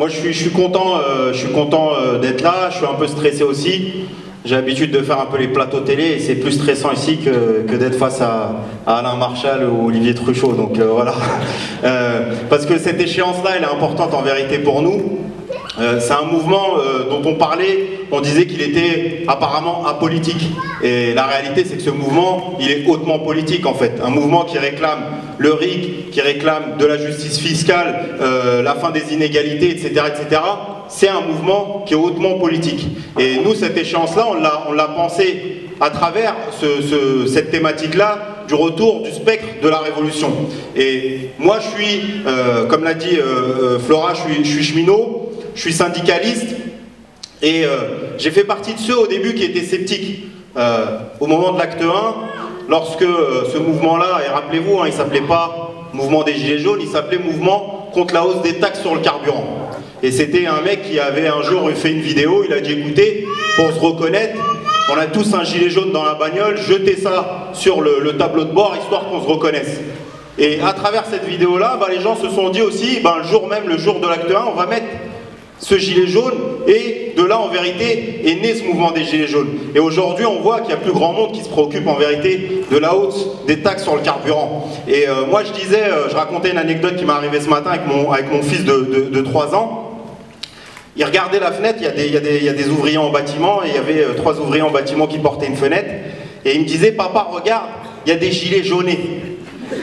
Moi je suis content, d'être là, je suis un peu stressé aussi. J'ai l'habitude de faire un peu les plateaux télé et c'est plus stressant ici que d'être face à Alain Marchal ou Olivier Truchot. Donc voilà. Parce que cette échéance-là, elle est importante en vérité pour nous. C'est un mouvement dont on parlait, on disait qu'il était apparemment apolitique. Et la réalité, c'est que ce mouvement, il est hautement politique en fait. Un mouvement qui réclame le RIC, qui réclame de la justice fiscale, la fin des inégalités, etc., etc. C'est un mouvement qui est hautement politique. Et nous, cette échéance-là, on l'a pensé à travers cette thématique-là du retour du spectre de la révolution. Et moi, je suis, comme l'a dit Flora, je suis cheminot. Je suis syndicaliste et j'ai fait partie de ceux au début qui étaient sceptiques. Au moment de l'acte 1, lorsque ce mouvement-là, et rappelez-vous, hein, il ne s'appelait pas mouvement des Gilets jaunes, il s'appelait mouvement contre la hausse des taxes sur le carburant. Et c'était un mec qui avait un jour fait une vidéo, il a dit écoutez, pour se reconnaître, on a tous un gilet jaune dans la bagnole, jetez ça sur le tableau de bord histoire qu'on se reconnaisse. Et à travers cette vidéo-là, les gens se sont dit aussi, le jour même, le jour de l'acte 1, on va mettre ce gilet jaune, et de là en vérité est né ce mouvement des gilets jaunes. Et aujourd'hui on voit qu'il y a plus grand monde qui se préoccupe en vérité de la hausse des taxes sur le carburant. Et moi je disais, je racontais une anecdote qui m'est arrivée ce matin avec mon fils de 3 ans. Il regardait la fenêtre, il y a des ouvriers en bâtiment, et il y avait 3 ouvriers en bâtiment qui portaient une fenêtre, et il me disait papa regarde, il y a des gilets jaunés.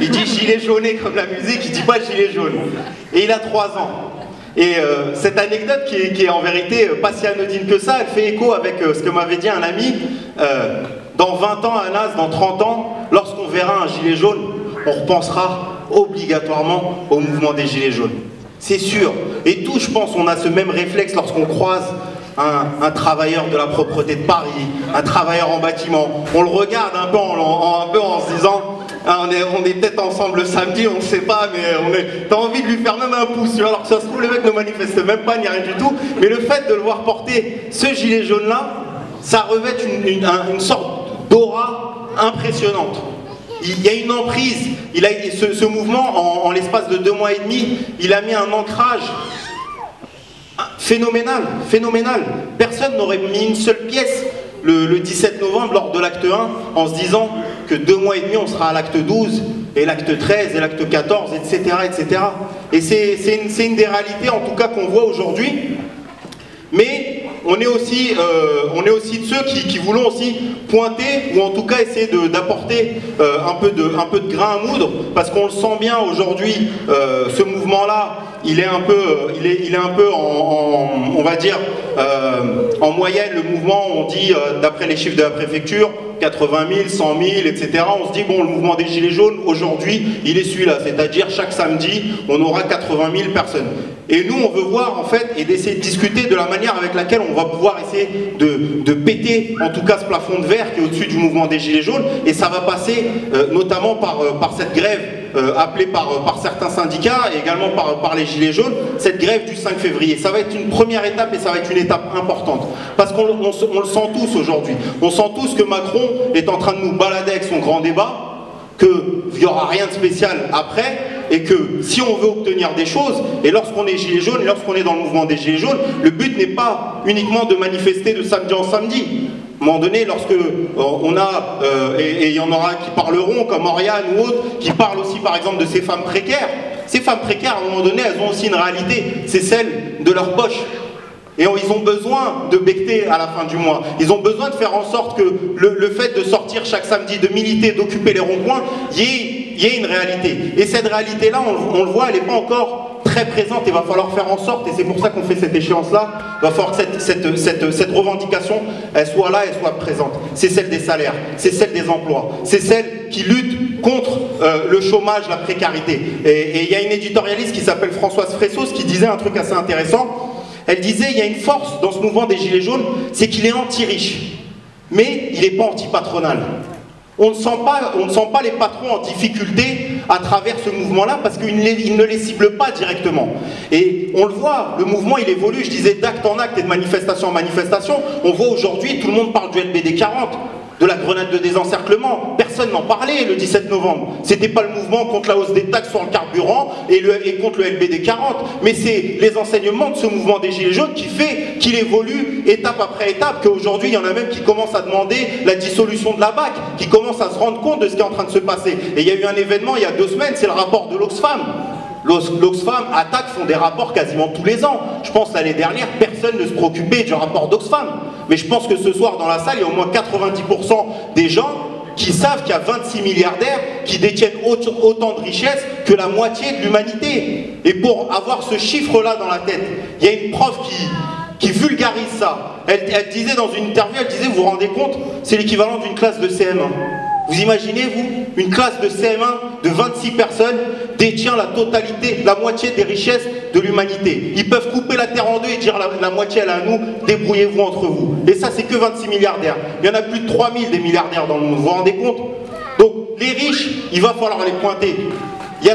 Il dit gilet jauné comme la musique, il dit pas gilet jaune. Et il a 3 ans. Et cette anecdote qui est en vérité pas si anodine que ça, elle fait écho avec ce que m'avait dit un ami. Dans 20 ans, à Nas, dans 30 ans, lorsqu'on verra un gilet jaune, on repensera obligatoirement au mouvement des gilets jaunes. C'est sûr. Et tous, je pense, on a ce même réflexe lorsqu'on croise un travailleur de la propreté de Paris, un travailleur en bâtiment. On le regarde un peu en se disant... on est peut-être ensemble le samedi, on ne sait pas, mais t'as envie de lui faire même un pouce, tu vois, alors que ça se trouve le mec ne manifeste même pas, ni rien du tout, mais le fait de le voir porter ce gilet jaune-là, ça revêt une sorte d'aura impressionnante. Il y a une emprise, ce mouvement, en l'espace de 2 mois et demi, il a mis un ancrage phénoménal, phénoménal. Personne n'aurait mis une seule pièce le 17 novembre lors de l'acte 1 en se disant que 2 mois et demi on sera à l'acte 12 et l'acte 13 et l'acte 14, etc. etc. Et c'est une des réalités en tout cas qu'on voit aujourd'hui. Mais on est aussi de ceux qui voulons aussi pointer ou en tout cas essayer d'apporter un peu de grain à moudre, parce qu'on le sent bien aujourd'hui, ce mouvement-là, il est un peu on va dire en moyenne le mouvement, on dit d'après les chiffres de la préfecture 80 000, 100 000, etc. On se dit bon, le mouvement des gilets jaunes aujourd'hui il est celui-là, c'est-à-dire chaque samedi on aura 80 000 personnes. Et nous on veut voir en fait et d'essayer de discuter de la manière avec laquelle on va pouvoir essayer de péter en tout cas ce plafond de verre qui est au-dessus du mouvement des gilets jaunes, et ça va passer notamment par cette grève appelée par certains syndicats et également par les gilets jaunes, cette grève du 5 février. Ça va être une première étape et ça va être une étape importante parce qu'on le sent tous aujourd'hui. On sent tous que Macron est en train de nous balader avec son grand débat, qu'il n'y aura rien de spécial après, et que si on veut obtenir des choses, et lorsqu'on est gilet jaune, et lorsqu'on est dans le mouvement des gilets jaunes, le but n'est pas uniquement de manifester de samedi en samedi. À un moment donné, lorsque on a, et il y en aura qui parleront, comme Oriane ou autres, qui parlent aussi par exemple de ces femmes précaires. Ces femmes précaires, à un moment donné, elles ont aussi une réalité, c'est celle de leur poche. Et ils ont besoin de becquer à la fin du mois. Ils ont besoin de faire en sorte que le fait de sortir chaque samedi, de militer, d'occuper les ronds-points, y ait une réalité. Et cette réalité-là, on le voit, elle n'est pas encore très présente. Il va falloir faire en sorte, et c'est pour ça qu'on fait cette échéance-là, il va falloir que cette revendication, elle soit là, elle soit présente. C'est celle des salaires, c'est celle des emplois, c'est celle qui lutte contre le chômage, la précarité. Et il y a une éditorialiste qui s'appelle Françoise Fressos qui disait un truc assez intéressant. Elle disait, il y a une force dans ce mouvement des Gilets jaunes, c'est qu'il est anti-riche, mais il n'est pas anti-patronal. On ne sent pas les patrons en difficulté à travers ce mouvement-là parce qu'il ne les cible pas directement. Et on le voit, le mouvement il évolue, je disais d'acte en acte et de manifestation en manifestation. On voit aujourd'hui, tout le monde parle du LBD 40. de la grenade de désencerclement. Personne n'en parlait le 17 novembre. C'était pas le mouvement contre la hausse des taxes sur le carburant et contre le LBD 40, mais c'est les enseignements de ce mouvement des Gilets jaunes qui fait qu'il évolue étape après étape, qu'aujourd'hui il y en a même qui commencent à demander la dissolution de la BAC, qui commencent à se rendre compte de ce qui est en train de se passer. Et il y a eu un événement il y a 2 semaines, c'est le rapport de l'Oxfam. L'Oxfam, Attaque font des rapports quasiment tous les ans. Je pense l'année dernière, personne ne se préoccupait du rapport d'Oxfam. Mais je pense que ce soir dans la salle, il y a au moins 90% des gens qui savent qu'il y a 26 milliardaires qui détiennent autant de richesses que la moitié de l'humanité. Et pour avoir ce chiffre-là dans la tête, il y a une prof qui vulgarise ça. Elle disait dans une interview, elle disait, vous vous rendez compte, c'est l'équivalent d'une classe de CM1. Vous imaginez, vous, une classe de CM1 de 26 personnes détient la totalité, la moitié des richesses de l'humanité. Ils peuvent couper la terre en deux et dire la moitié elle est à nous, débrouillez-vous entre vous. Et ça, c'est que 26 milliardaires. Il y en a plus de 3000 des milliardaires dans le monde, vous vous rendez compte? Donc, les riches, il va falloir les pointer. Il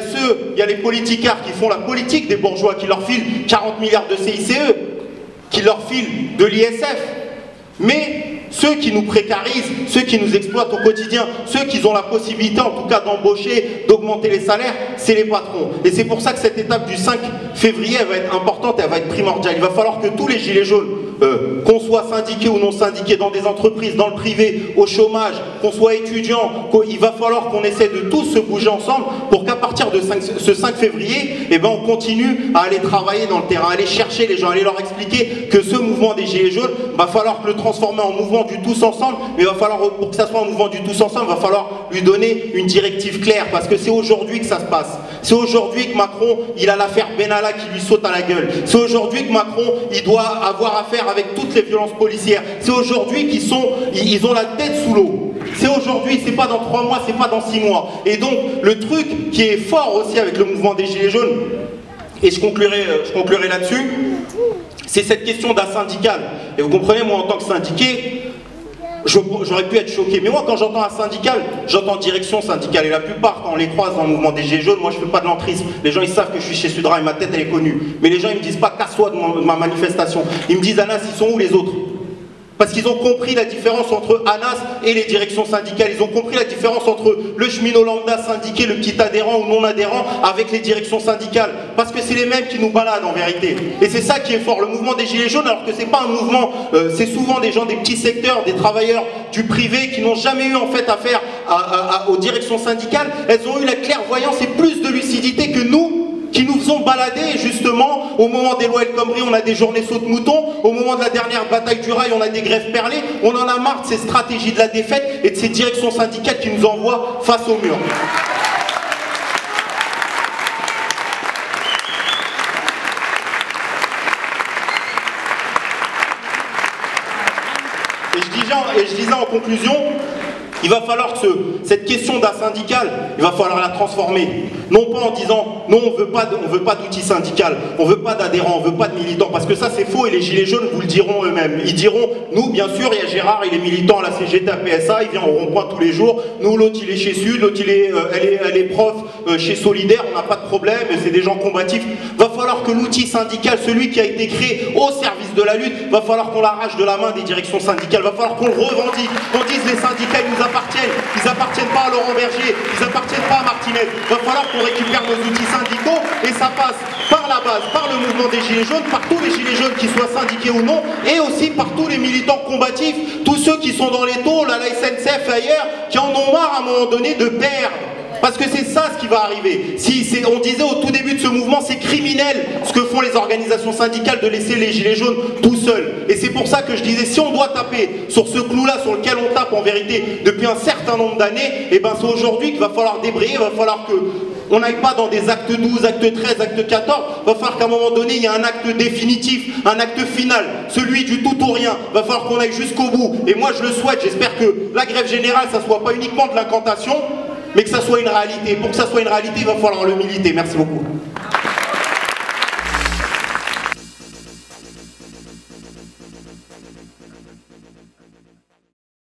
y a les politicards qui font la politique des bourgeois, qui leur filent 40 milliards de CICE, qui leur filent de l'ISF. Mais ceux qui nous précarisent, ceux qui nous exploitent au quotidien, ceux qui ont la possibilité en tout cas d'embaucher, d'augmenter les salaires, c'est les patrons. Et c'est pour ça que cette étape du 5 février elle va être importante, elle va être primordiale. Il va falloir que tous les gilets jaunes, qu'on soit syndiqués ou non syndiqués dans des entreprises, dans le privé, au chômage, qu'on soit étudiant, il va falloir qu'on essaie de tous se bouger ensemble pour qu'à partir de ce 5 février, eh ben, on continue à aller travailler dans le terrain, à aller chercher les gens, à aller leur expliquer que ce mouvement des gilets jaunes, va falloir le transformer en mouvement du tous ensemble, mais il va falloir, pour que ça soit un mouvement du tous ensemble, il va falloir lui donner une directive claire, parce que c'est aujourd'hui que ça se passe. C'est aujourd'hui que Macron, il a l'affaire Benalla qui lui saute à la gueule. C'est aujourd'hui que Macron, il doit avoir affaire avec toutes les violences policières. C'est aujourd'hui qu'ils ont la tête sous l'eau. C'est aujourd'hui, c'est pas dans 3 mois, c'est pas dans 6 mois. Et donc, le truc qui est fort aussi avec le mouvement des Gilets jaunes, et je conclurai là-dessus, c'est cette question d'un syndical. Et vous comprenez, moi en tant que syndiqué, j'aurais pu être choqué. Mais moi quand j'entends un syndical, j'entends direction syndicale. Et la plupart, quand on les croise dans le mouvement des Gilets jaunes, moi je fais pas de l'entrisme. Les gens ils savent que je suis chez Sudra et ma tête elle est connue. Mais les gens ils me disent pas casse-toi de ma manifestation. Ils me disent Anas, ils sont où les autres? Parce qu'ils ont compris la différence entre Anas et les directions syndicales. Ils ont compris la différence entre le cheminot lambda syndiqué, le petit adhérent ou non adhérent, avec les directions syndicales. Parce que c'est les mêmes qui nous baladent en vérité. Et c'est ça qui est fort. Le mouvement des Gilets jaunes, alors que c'est pas un mouvement, c'est souvent des gens des petits secteurs, des travailleurs du privé qui n'ont jamais eu en fait affaire aux directions syndicales. Elles ont eu la clairvoyance et plus de lucidité que nous, qui nous faisons balader justement au moment des lois El Khomri, on a des journées saute-mouton, au moment de la dernière bataille du rail, on a des grèves perlées, on en a marre de ces stratégies de la défaite et de ces directions syndicales qui nous envoient face au mur. Et je disais en conclusion, il va falloir que cette question d'un syndical, il va falloir la transformer. Non pas en disant, non, on veut pas d'outils syndical, on veut pas d'adhérents, on veut pas de militants, parce que ça c'est faux et les Gilets jaunes vous le diront eux-mêmes. Ils diront, nous bien sûr, il y a Gérard, il est militant à la CGT, à PSA, il vient au rond-point tous les jours, nous l'autre il est chez Sud, l'autre elle est prof chez Solidaire, on n'a pas de problème, c'est des gens combatifs. Va falloir que l'outil syndical, celui qui a été créé au service de la lutte, va falloir qu'on l'arrache de la main des directions syndicales, va falloir qu'on le revendique, qu'on dise les syndicats ils nous appartiennent, ils appartiennent pas à Laurent Berger, ils appartiennent pas à Martinez. Va falloir qu'on récupère nos outils syndicaux et ça passe par la base, par le mouvement des Gilets jaunes, par tous les Gilets jaunes qui soient syndiqués ou non, et aussi par tous les militants combatifs, tous ceux qui sont dans les tôles, à la SNCF et ailleurs, qui en ont marre à un moment donné de perdre. Parce que c'est ça ce qui va arriver. On disait au tout début de ce mouvement, c'est criminel ce que font les organisations syndicales de laisser les Gilets jaunes tout seuls. Et c'est pour ça que je disais, si on doit taper sur ce clou-là, sur lequel on tape en vérité depuis un certain nombre d'années, et ben c'est aujourd'hui qu'il va falloir débrayer, il va falloir que on n'aille pas dans des actes 12, actes 13, actes 14, va falloir qu'à un moment donné, il y ait un acte définitif, un acte final, celui du tout ou rien, va falloir qu'on aille jusqu'au bout. Et moi je le souhaite, j'espère que la grève générale, ça soit pas uniquement de l'incantation, mais que ça soit une réalité. Pour que ça soit une réalité, il va falloir le militer. Merci beaucoup.